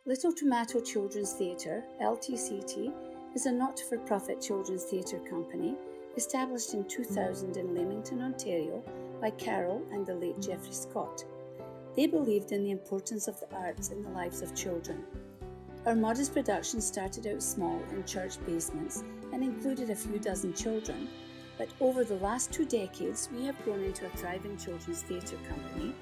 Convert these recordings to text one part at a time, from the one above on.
Little Tomato Children's Theatre, LTCT, is a not-for-profit children's theatre company established in 2000 in Leamington, Ontario by Carol and the late Geoffrey Scott. They believed in the importance of the arts in the lives of children. Our modest production started out small in church basements and included a few dozen children, but over the last 2 decades we have grown into a thriving children's theatre company,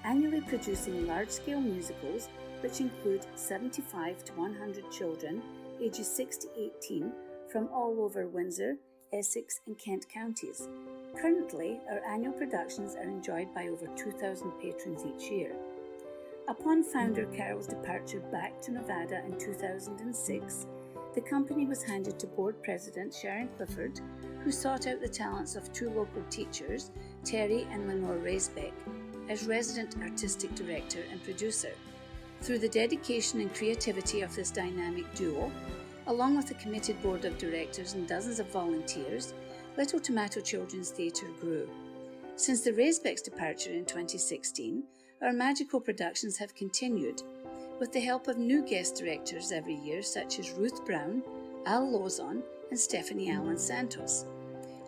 annually producing large-scale musicals which include 75 to 100 children ages 6 to 18 from all over Windsor, Essex and Kent counties. Currently, our annual productions are enjoyed by over 2,000 patrons each year. Upon founder Carol's departure back to Nevada in 2006, the company was handed to board president Sharon Clifford, who sought out the talents of 2 local teachers, Terry and Lenore Raisbeck, as resident artistic director and producer. Through the dedication and creativity of this dynamic duo, along with a committed board of directors and dozens of volunteers, Little Tomato Children's Theatre grew. Since the Raisbecks' departure in 2016, our magical productions have continued, with the help of new guest directors every year such as Ruth Brown, Al Lozon and Stephanie Allen Santos.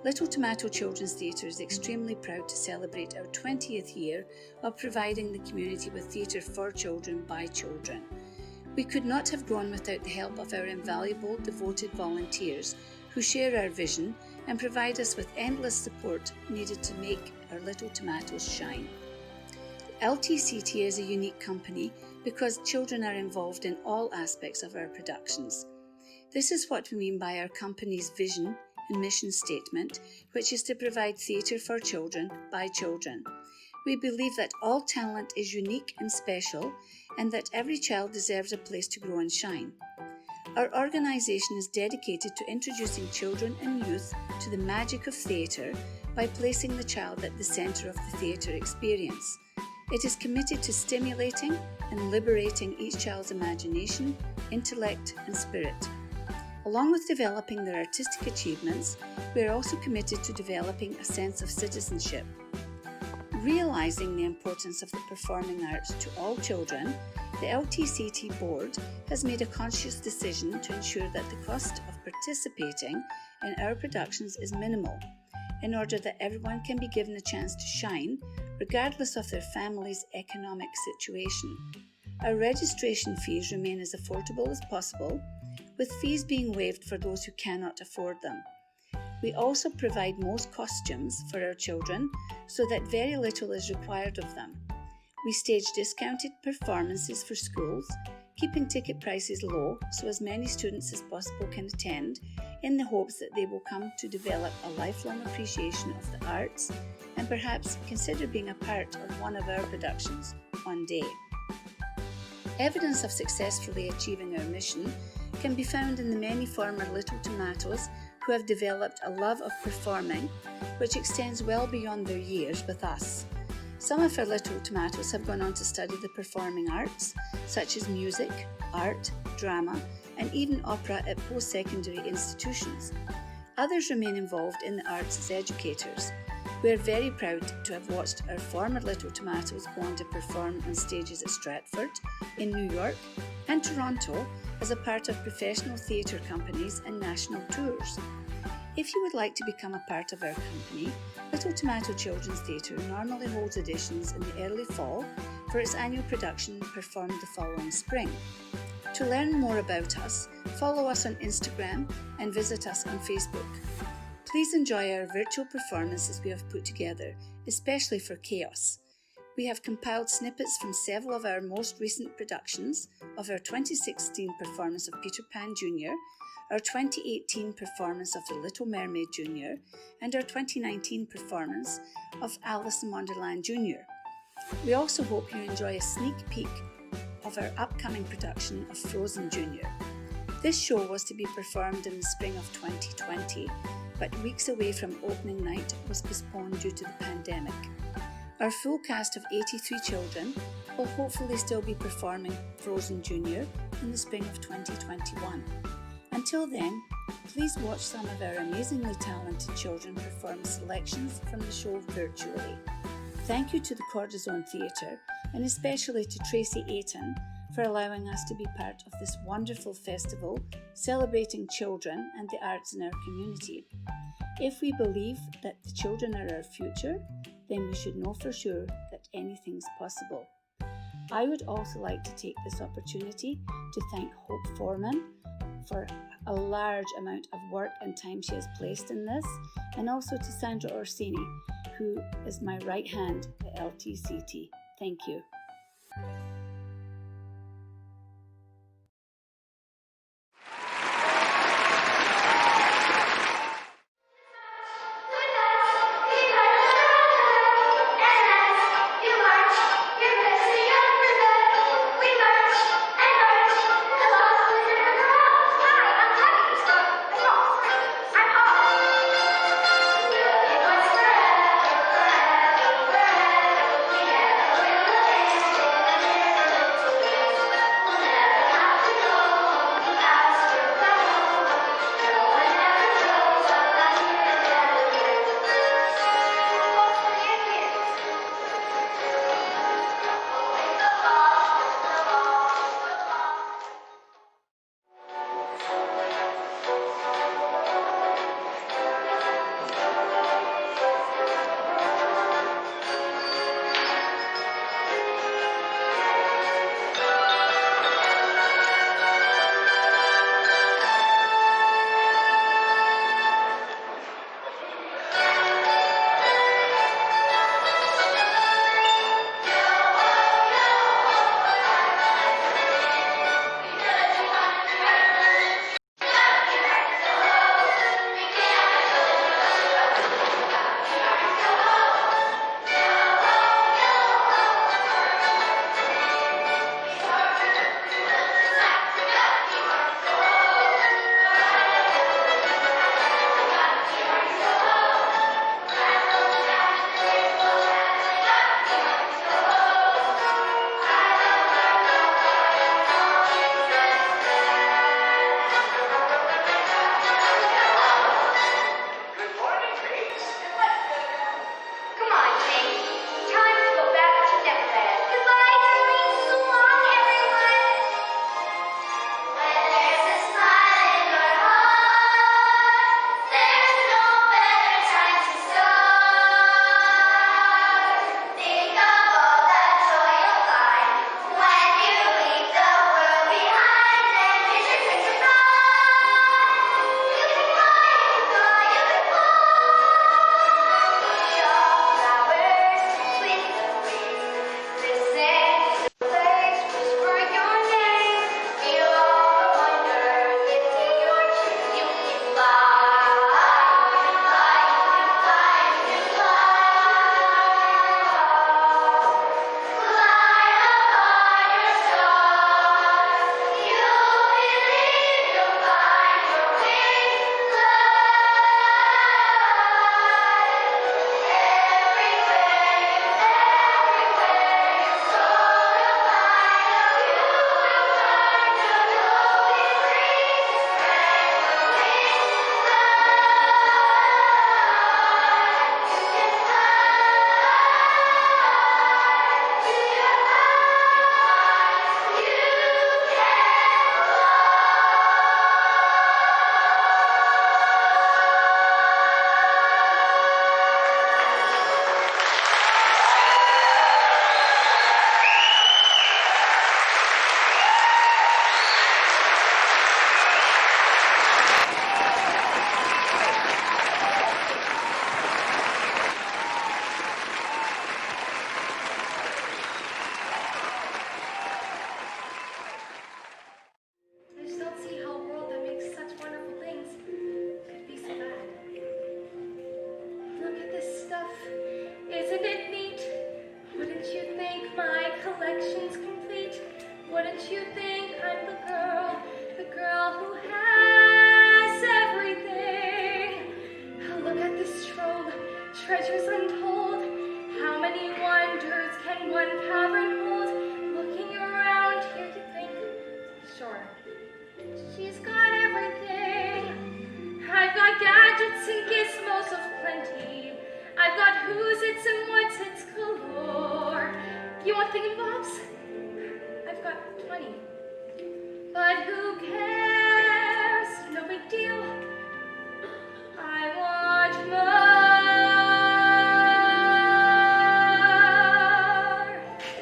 Little Tomato Children's Theatre is extremely proud to celebrate our 20th year of providing the community with theatre for children by children. We could not have grown without the help of our invaluable, devoted volunteers who share our vision and provide us with endless support needed to make our little tomatoes shine. LTCT is a unique company because children are involved in all aspects of our productions. This is what we mean by our company's vision and mission statement, which is to provide theatre for children by children. We believe that all talent is unique and special, and that every child deserves a place to grow and shine. Our organisation is dedicated to introducing children and youth to the magic of theatre by placing the child at the centre of the theatre experience. It is committed to stimulating and liberating each child's imagination, intellect and spirit. Along with developing their artistic achievements, we are also committed to developing a sense of citizenship. Realising the importance of the performing arts to all children, the LTCT board has made a conscious decision to ensure that the cost of participating in our productions is minimal, in order that everyone can be given a chance to shine, regardless of their family's economic situation. Our registration fees remain as affordable as possible, with fees being waived for those who cannot afford them. We also provide most costumes for our children so that very little is required of them. We stage discounted performances for schools, keeping ticket prices low so as many students as possible can attend, in the hopes that they will come to develop a lifelong appreciation of the arts and perhaps consider being a part of one of our productions one day. Evidence of successfully achieving our mission can be found in the many former Little Tomatoes who have developed a love of performing, which extends well beyond their years with us. Some of our Little Tomatoes have gone on to study the performing arts, such as music, art, drama, and even opera at post-secondary institutions. Others remain involved in the arts as educators. We are very proud to have watched our former Little Tomatoes go on to perform on stages at Stratford, in New York, and Toronto as a part of professional theatre companies and national tours. If you would like to become a part of our company, Little Tomato Children's Theatre normally holds auditions in the early fall for its annual production performed the following spring. To learn more about us, follow us on Instagram and visit us on Facebook. Please enjoy our virtual performances we have put together, especially for Chaos. We have compiled snippets from several of our most recent productions of our 2016 performance of Peter Pan Jr., our 2018 performance of the Little Mermaid Jr., and our 2019 performance of Alice in Wonderland Jr. We also hope you enjoy a sneak peek of our upcoming production of Frozen Jr. This show was to be performed in the spring of 2020, but weeks away from opening night was postponed due to the pandemic. Our full cast of 83 children will hopefully still be performing Frozen Jr. in the spring of 2021. Until then, please watch some of our amazingly talented children perform selections from the show virtually. Thank you to the KordaZone Theatre, and especially to Tracy Ayton for allowing us to be part of this wonderful festival celebrating children and the arts in our community. If we believe that the children are our future, then we should know for sure that anything's possible. I would also like to take this opportunity to thank Hope Foreman for a large amount of work and time she has placed in this, and also to Sandra Orsini, who is my right hand at LTCT. Thank you. Wouldn't you think I'm the girl who has everything? Look at this trove, treasures untold. How many wonders can one cavern hold? Looking around here, you think, sure, she's got everything. I've got gadgets and gizmos of plenty. I've got who's its and what's its galore. You want thingamabobs? I've 20. But who cares? No big deal. I want more.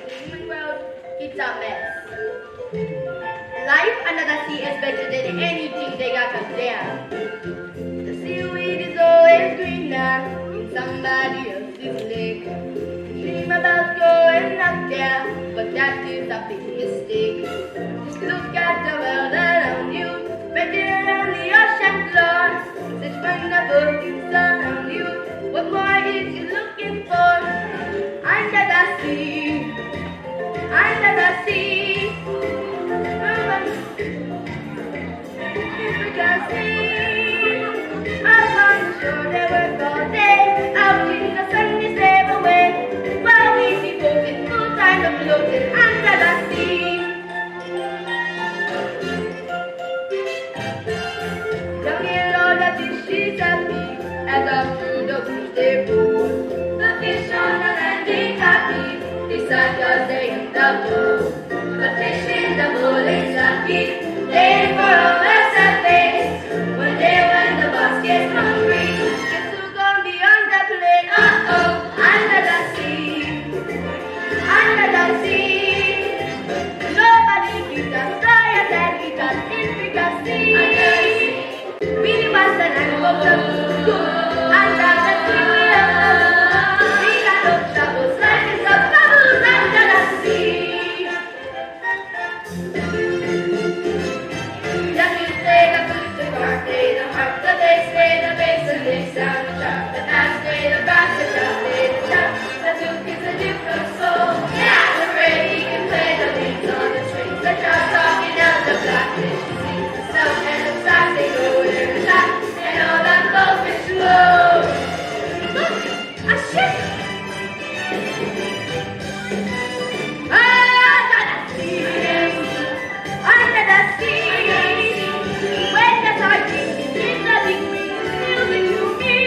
The human world, it's a mess. Life under the sea is better than anything they got up there. The seaweed is always greener in somebody else's lake. Dream about going up there, but that is a big mistake. Just look at the world around you, better on the ocean floor. Such wonderful things around you. What more is you looking for? Under the sea, under the sea. Up on the shore they work all day, out in the sun they slave away, while we see boats in full time of floating under the sea. Down below the fishes are big, as up through the boots they roll. The fish on the land they happy, they sigh 'cause they in the bowl. The fish in the bowl is lucky, they for a mess of face. One day when the boss gets hungry, guess who's gonna be on the plate? Uh-oh, under the sea, under the sea. Nobody keeps us tired than we does in the sea. Really was the night of the good, under the sea we love. We got no troubles, life is a bubbles under the sea. The heart, the bass, the bass, and they sound the sharp, the bass, the brass, the sharp, the sharp. The duke is a duke of soul. Yeah, the ray, he can play the leads on the strings. The chop talking out the blackfish, he sings the stuff and the flash, they go in the top, and all that goldfish low. Look, a ship! Under the sea, under the sea. When the sardines in the big wing music to me.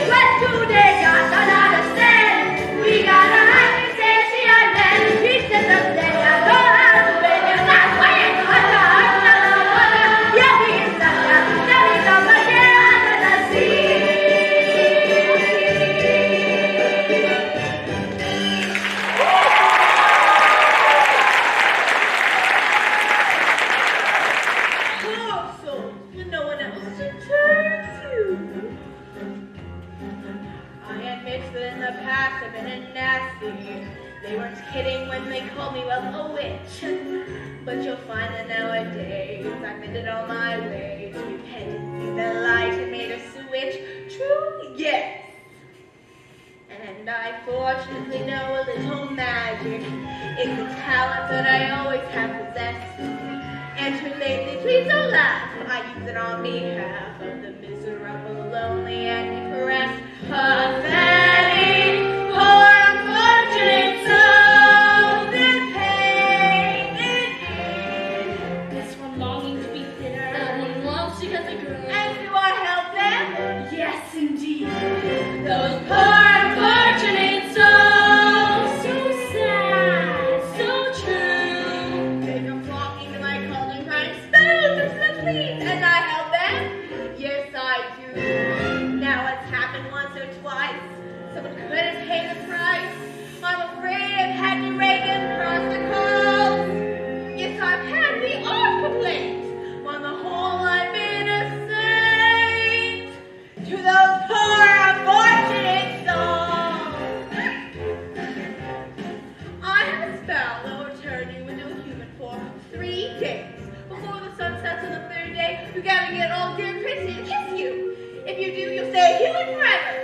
But today got another stand. We got a hundred sexy island. Pieces of that I know how to win. And that's why it's under. Yeah, we is under. There is over there under the sea. They weren't kidding when they called me, well, a witch. But you'll find that nowadays I've made it on my way to repent and see the light and made a switch. True, yes. And I fortunately know a little magic. It's a talent that I always have possessed. Enter lately, please don't laugh. I use it on behalf of the miserable, lonely, and depressed. Pathetic, poor, unfortunate souls in pain. This one longing to be thinner, that one longs to get the girl. And do I help them? Yes, indeed. Those poor, unfortunate souls, so sad, so true. They come flocking to my cauldron, crying, "Spoons of the please," and I help them. Yes, I do. Now it's happened once or twice. Someone couldn't pay the price. I'm afraid I've had to rake and cross the calls. Yes, I've had the odd complaint. On the whole, I'm innocent. To those poor, unfortunate souls. I have a spell that will turn you into a human for 3 days. Before the sun sets on the 3rd day, you gotta get all dear pretty and kiss you. If you do, you'll stay human forever.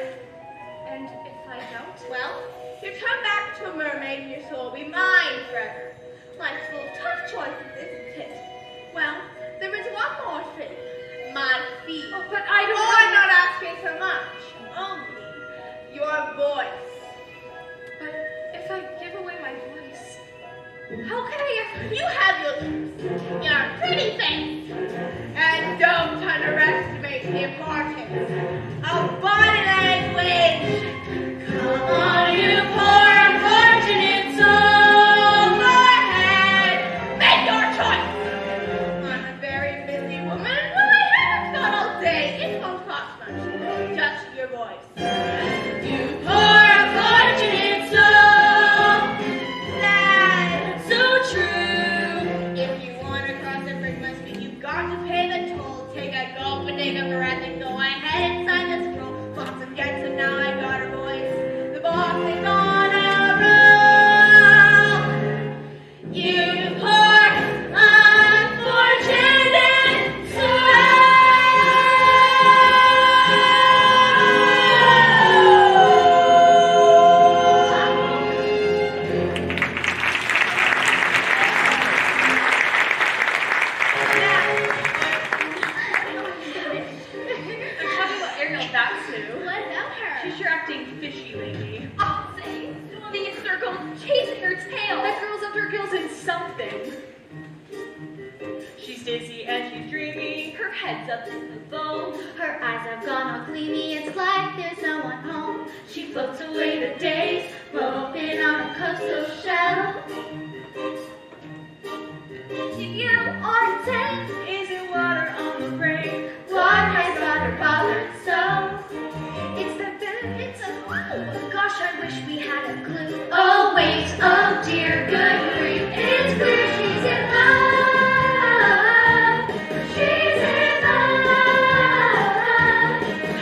And if I don't, well, you'll turn back to a mermaid and your soul will be mine forever. Life's full of tough choices, isn't it? Well, there is one more thing. My feet. Oh, but I don't I'm not asking for much. Only your voice. But if I give away my voice, how can I ever? You have your lips, your pretty face, and don't underestimate the importance of body language. Come on, you poor unfortunate soul, go ahead. dizzy and she's dreamy. Her head's up to the bone. Her eyes have gone all gleamy. It's like there's no one home. She floats away the days, Moping on a coastal shell. you are safe. Is it water on the grave? What has got her bothered so? It's the bed. It's a clue. Gosh, I wish we had a clue. Oh wait, oh dear, good grief. It's clear she's in love. She's in love.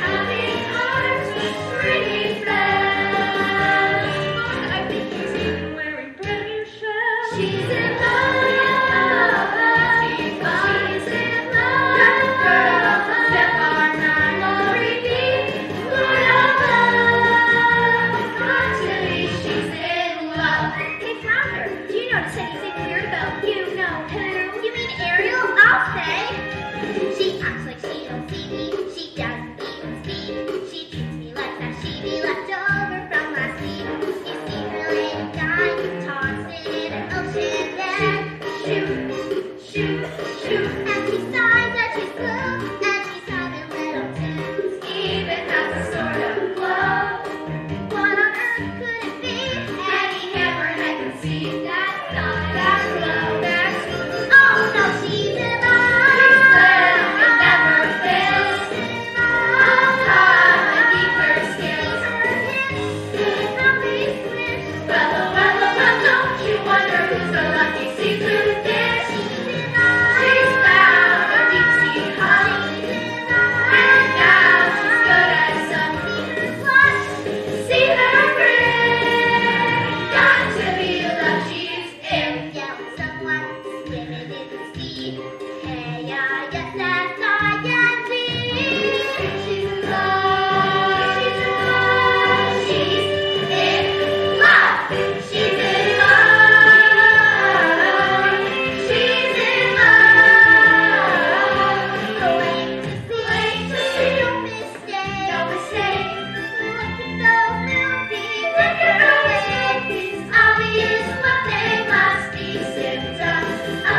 Having hearts with ringing bells. I think he's even wearing brand shells. She's in love. She's in love. That girl from Step on 9. Glory be, Lord of love. Got to be, she's in love. Hey, Flounder, do you notice anything weird about you know who? You mean Ariel? I'll say. She acts like she don't see me. She doesn't even speak. She treats me like that she be left over from last week. You see her laying dying, tossing in an ocean then. Shoot, shoot, shoot. And she sighs that she's blue. And she's having little tunes. Even has a sort of glow. What on earth could it be? Any hammerhead can see that sign, that glow, that swoon. Oh no, she's in love. It never fails. Up high beneath her skin. She's from these fish. Well, oh, well, oh, well, don't you wonder who's the lucky seafood dish? She's found her deep sea honey. And now she's good as some flush. See her grin. Got to be love she's in. Yeah, when someone swimming in the sea. K-I-S-S-I-N-G. She's in love. She's in love. She's in love. She's in love. She's in love. Going to see. No mistake. No mistake. Look at those movies. Look at those movies. Obvious what they must be symptoms of.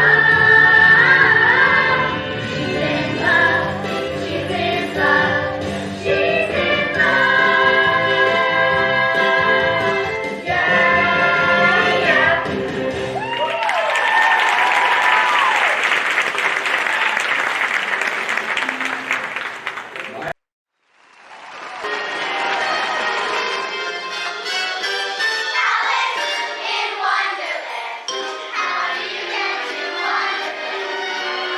She's in love. She's in love. She's in love. Yeah, yeah. Alice in Wonderland. How do you get to Wonderland?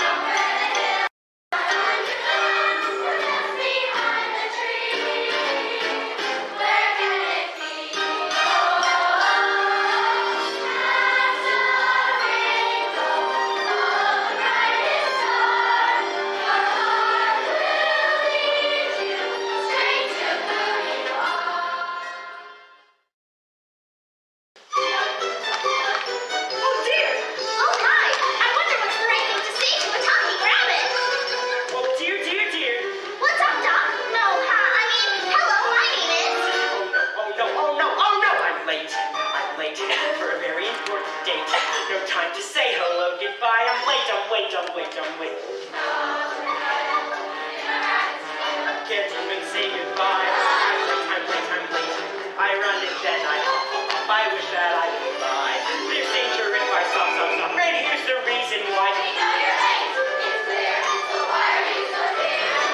Over the hill, Wonderland, just behind the tree. Where can it be? Oh, past a rainbow, the brightest star. Your heart will lead you straight to who you are. Oh dear! Oh my! I wonder what's the right thing to say to a talking rabbit. Oh dear, dear, dear. What's up, Doc? No, I mean, hello, my name is. Oh no, I'm late. I'm late for a very important date. No time to say hello, goodbye. I'm late. Can't even say goodbye. I'm late. I run and then I hop. I wish that I could fly. There's danger if I stop. And here's the reason why.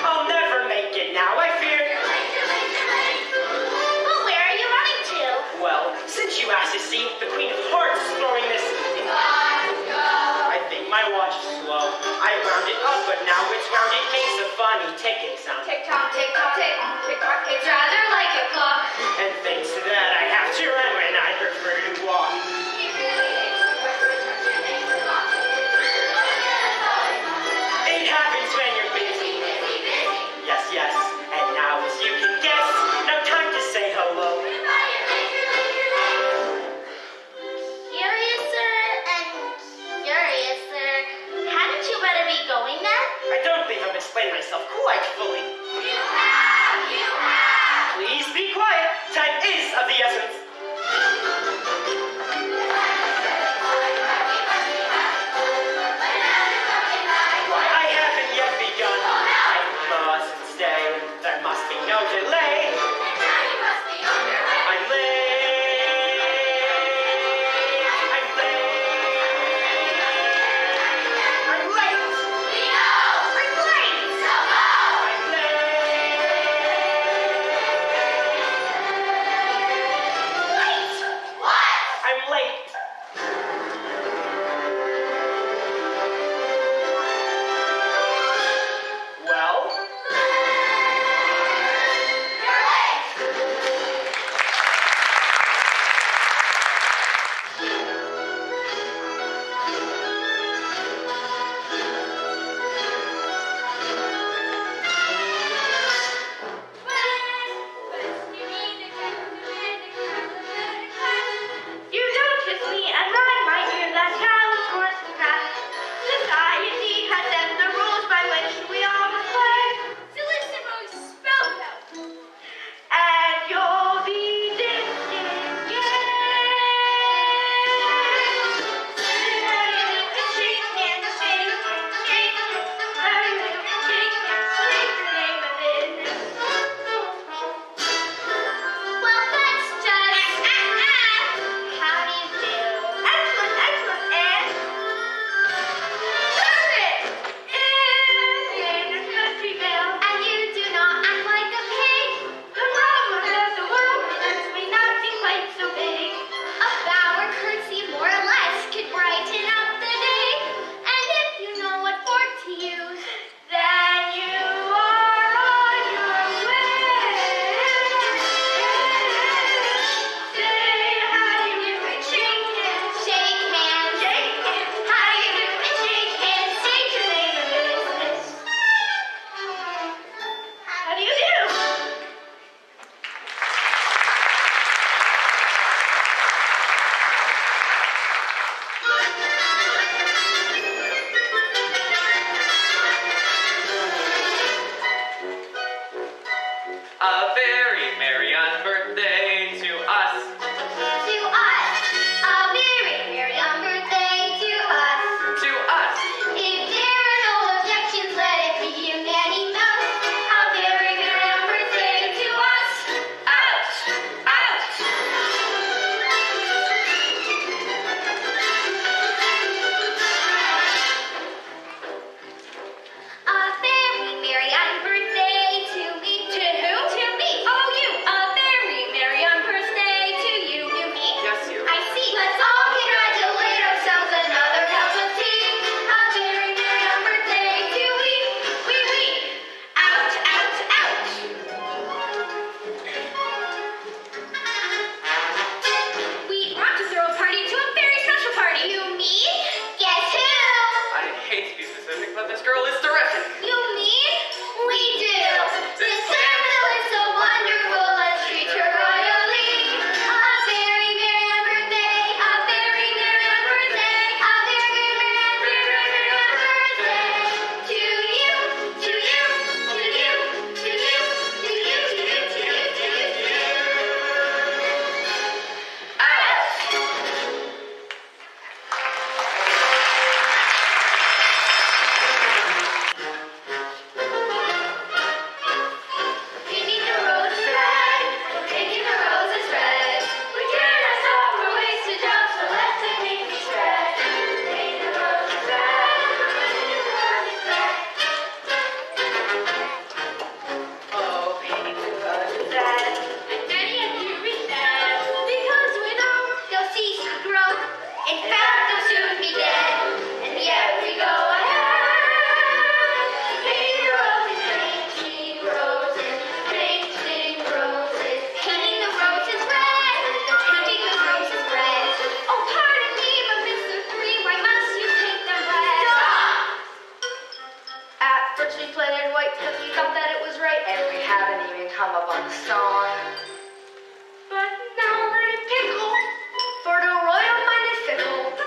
I'll never make it now, I fear. Well, where are you running to? Well, since you asked to see, the Queen of Hearts is throwing this. I think my watch is slow. I wound it up, but now it's wound. It makes a funny ticking sound. Tick tock, tick tock, tick tock. It's rather like a clock. And thanks to that, I have to run when I prefer to walk. It happens when you're busy. Yes. And now, as you can guess, no time to say hello. Curiouser and curiouser. Hadn't you better be going then? I don't believe I've explained myself quite fully. You have! Please be quiet. Time is of the essence. come up on the song. But now let it pickle, for the royal mind is fickle.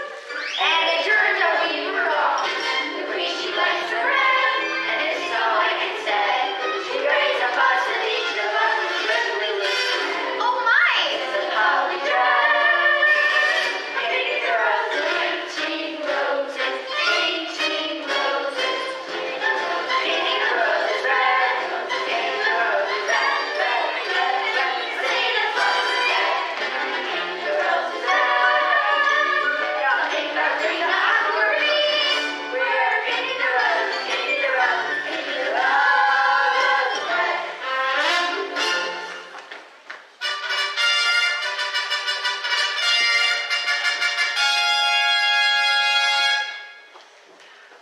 And it turns out we were wrong. The queen, she likes to red, and it's so like it said. She raised up us and each of us is especially listen. Oh my! It's a holly dress. Pink roses, 18 roses, 18 roses. Pink roses red, pink roses red, red, red, red. See the flowers again. Pink roses red. Y'all think that we're the aquaries? We're painting the roses, painting the roses, painting the roses red.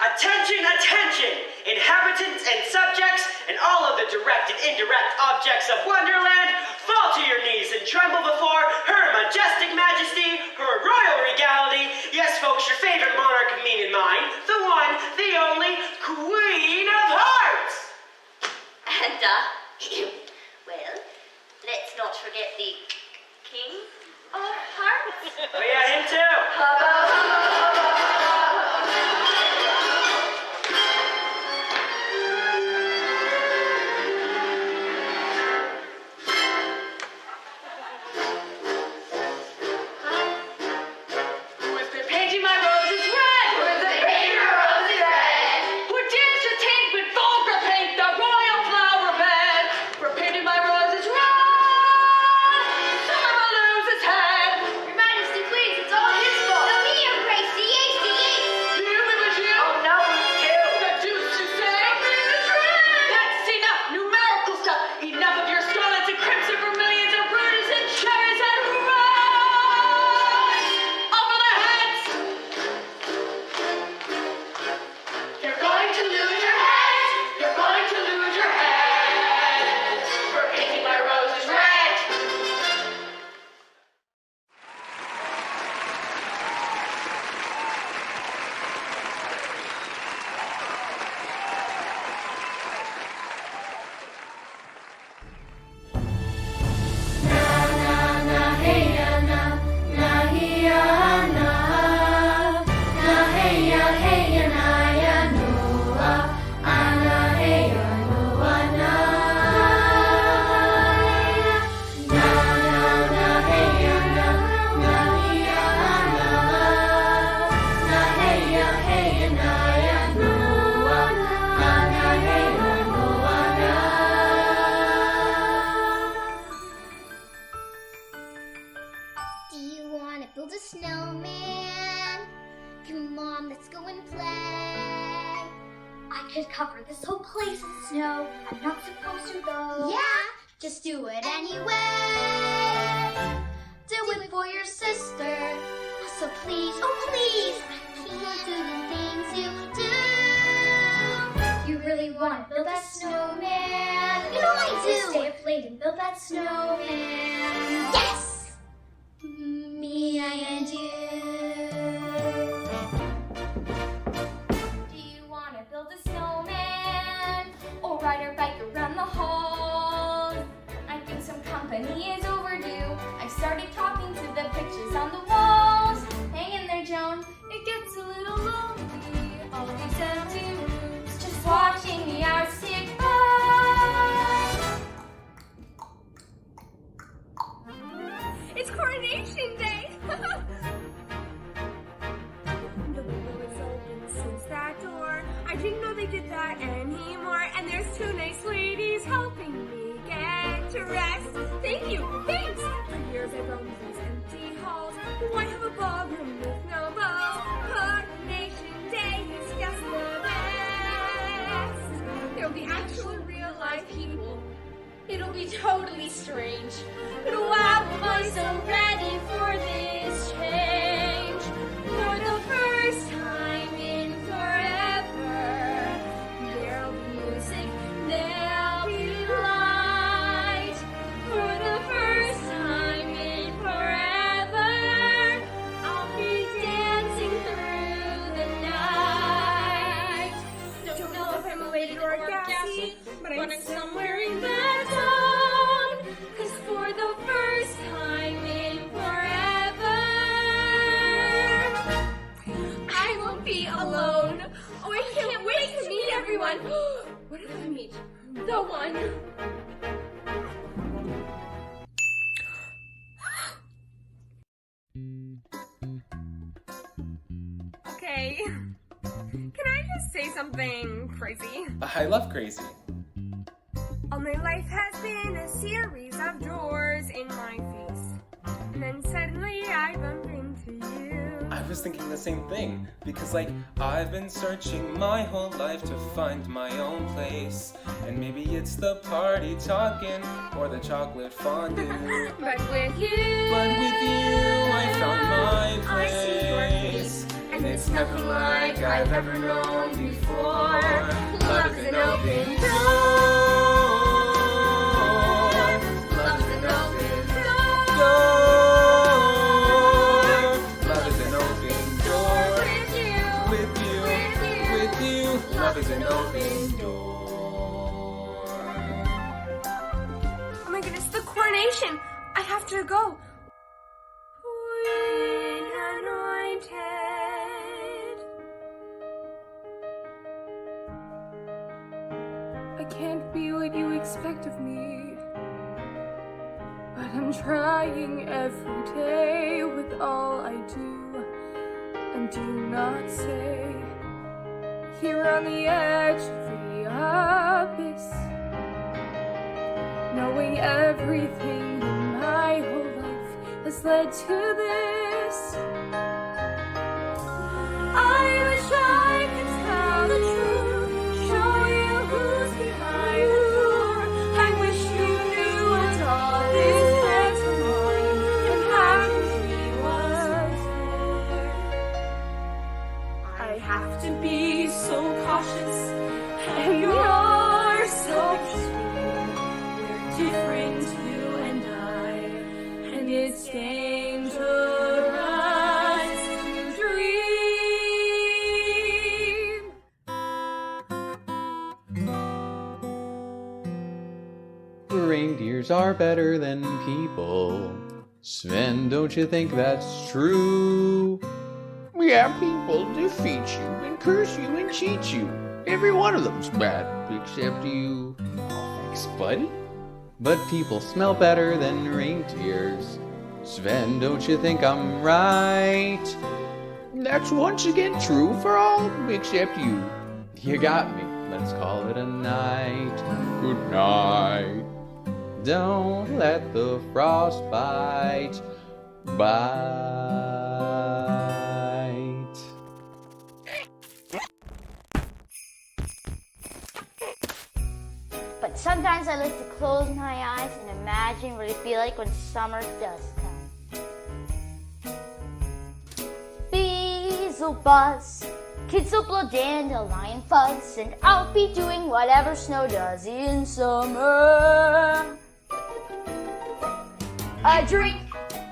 Attention, attention! Inhabitants and subjects, and all of the direct and indirect objects of Wonderland, fall to your knees and tremble before Her Majestic Majesty, Her Royal Regality, yes folks, your favorite monarch of mean and mine, the one, the only, Queen of Hearts! And, well, let's not forget the King of Hearts. Oh yeah, him too! Who's been painting my roses red? With the paint of roses red. Who dares to taint with vulgar paint the royal flower bed? For painting my roses red, someone will lose his head. Your Majesty, please, it's all his fault. No, me, your Grace, You, it was you. Oh no, it's you. The deuce you say? That's enough numerical stuff. Enough of your scarlets and crimson vermilions and rubies and cherries and reds. Over their heads. You're going to lose your head. You're going to lose your head for painting my roses red. Do you want to build a snowman? Come on, let's go and play. I could cover this whole place in snow. I'm not supposed to though. Yeah, just do it anyway. Do it for your sister. So please, oh please, I can't do the things you do. You really want to build that snowman? You know I do. Stay up late and build that snowman. Yes! Me and you. Do you want to build a snowman or ride our bike around the halls? I think some company is overdue. I've started talking to the pictures on the walls. Hang in there, Joan. It gets a little lonely. All these empty rooms just watching the hours tick by. It's Coronation Day! The window is open since that door. I didn't know they did that anymore. And there's two nice ladies helping me get dressed. Thank you, thanks! For years I've roamed these empty halls. Why have a ballroom with no balls? Coronation Day is just the best. There'll be actual real life people. It'll be totally strange. But wow, am I so ready for this change? For the first time in forever, there'll be music, there'll be light. For the first time in forever, I'll be dancing through the night. Don't know if I'm elated or gassy, but I'm somewhere in that zone. no. Oh, I can't wait to meet everyone. What did I meet? The one. Okay. Can I just say something crazy? I love crazy. All my life has been a series of drawers in my face. And then suddenly I bump into you. I was thinking the same thing, because I've been searching my whole life to find my own place. And maybe it's the party talking or the chocolate fondue. But with you, I found my I see your place. face. And it's nothing like I've ever known before. Love is an open door. Love is an open door. Love is an open door. With you. Love is an open door. Oh my goodness, the coronation! I have to go. Queen anointed. I can't be what you expect of me, but I'm trying every day with all I do and do not say. Here on the edge of the abyss, knowing everything in my whole life has led to this. I wish I could tell the truth, show you who's behind the door. I wish you knew what all this meant to mine and how she was there. I have to be so cautious, and you're so extreme. We're different, you and I, and it's dangerous to dream. Reindeers are better than people. Sven, don't you think that's true? Yeah, people defeat you and curse you and cheat you. Every one of them's bad, except you. Oh, thanks, buddy. But people smell better than reindeers. Sven, don't you think I'm right? That's once again true for all except you. You got me. Let's call it a night. Good night. Don't let the frost bite. But sometimes I like to close my eyes and imagine what it'd be like when summer does come. Bees will buzz, kids will blow dandelion fuzz, and I'll be doing whatever snow does in summer. A drink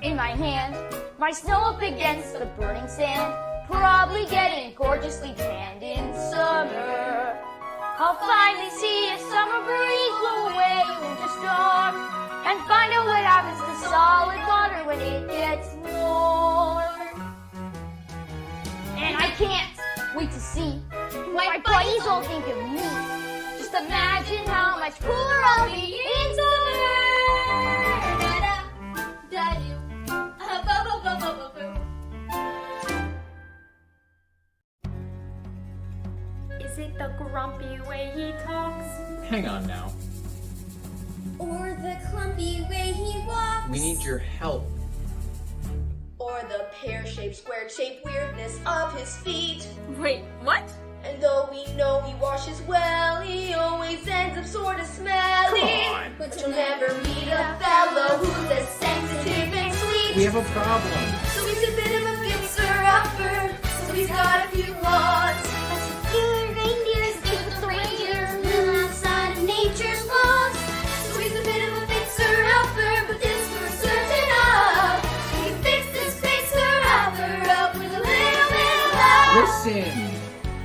in my hand, my snow up against the burning sand, probably getting gorgeously tanned in summer. I'll finally see a summer breeze blow away winter storm, and find out what happens to solid water when it gets warm. And I can't wait to see what my buddies all think of me. Just imagine how much cooler I'll be in summer. Is it the grumpy way he talks? Hang on now. Or the clumpy way he walks. We need your help. Or the pear-shaped, square-shaped weirdness of his feet. Wait, what? And though we know he washes well, he always ends up sorta smelly. Come on. But you'll never meet a fellow who's as sensitive and sweet. We have a problem. So he's a bit of a fixer-upper. So he's got a few flaws. Good reindeers, good with the reindeers, live outside of nature's laws. So he's a bit of a fixer-upper, but this we're certain of. He can fix this fixer-upper up with a little bit of love. Listen.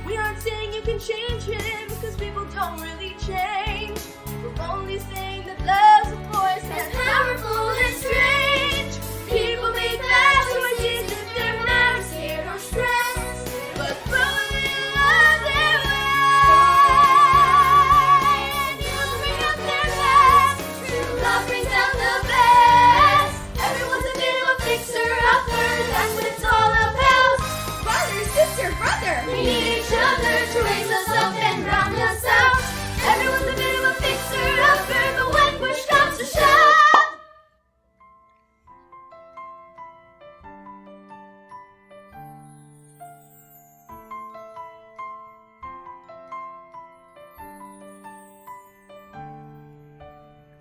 We aren't saying you can change him, because people don't really change. We're only saying that love's a force that's powerful and strange. People make bad choices if they're not scared or stressed, but throwing in love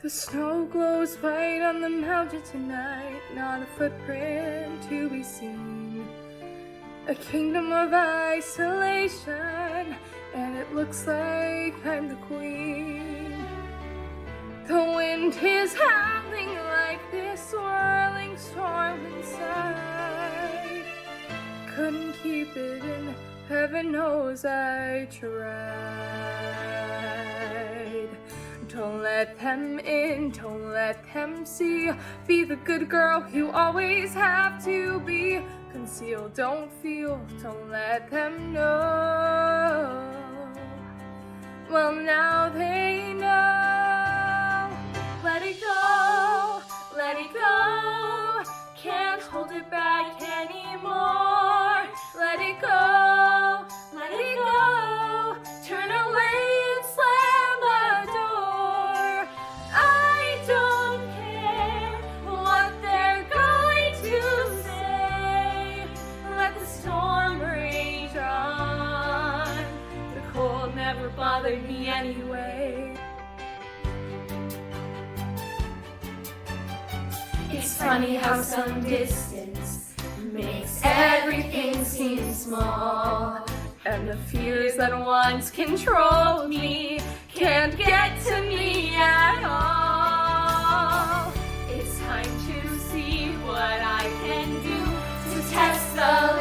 The snow glows white on the mountain tonight, not a footprint to be seen. A kingdom of isolation, and it looks like I'm the queen. The wind is howling like this swirling storm inside. Couldn't keep it in, heaven knows I tried. Don't let them in, don't let them see. Be the good girl you always have to be. Conceal, don't feel, don't let them know. Well, now they know. Let it go, let it go. Can't hold it back anymore. Let it go, let it go. Turn away and slam the door. I don't care what they're going to say. Let the storm rage on. The cold never bothered me anyway. It's funny how some distance makes everything seem small. And the fears that once controlled me can't get to me at all. It's time to see what I can do to test the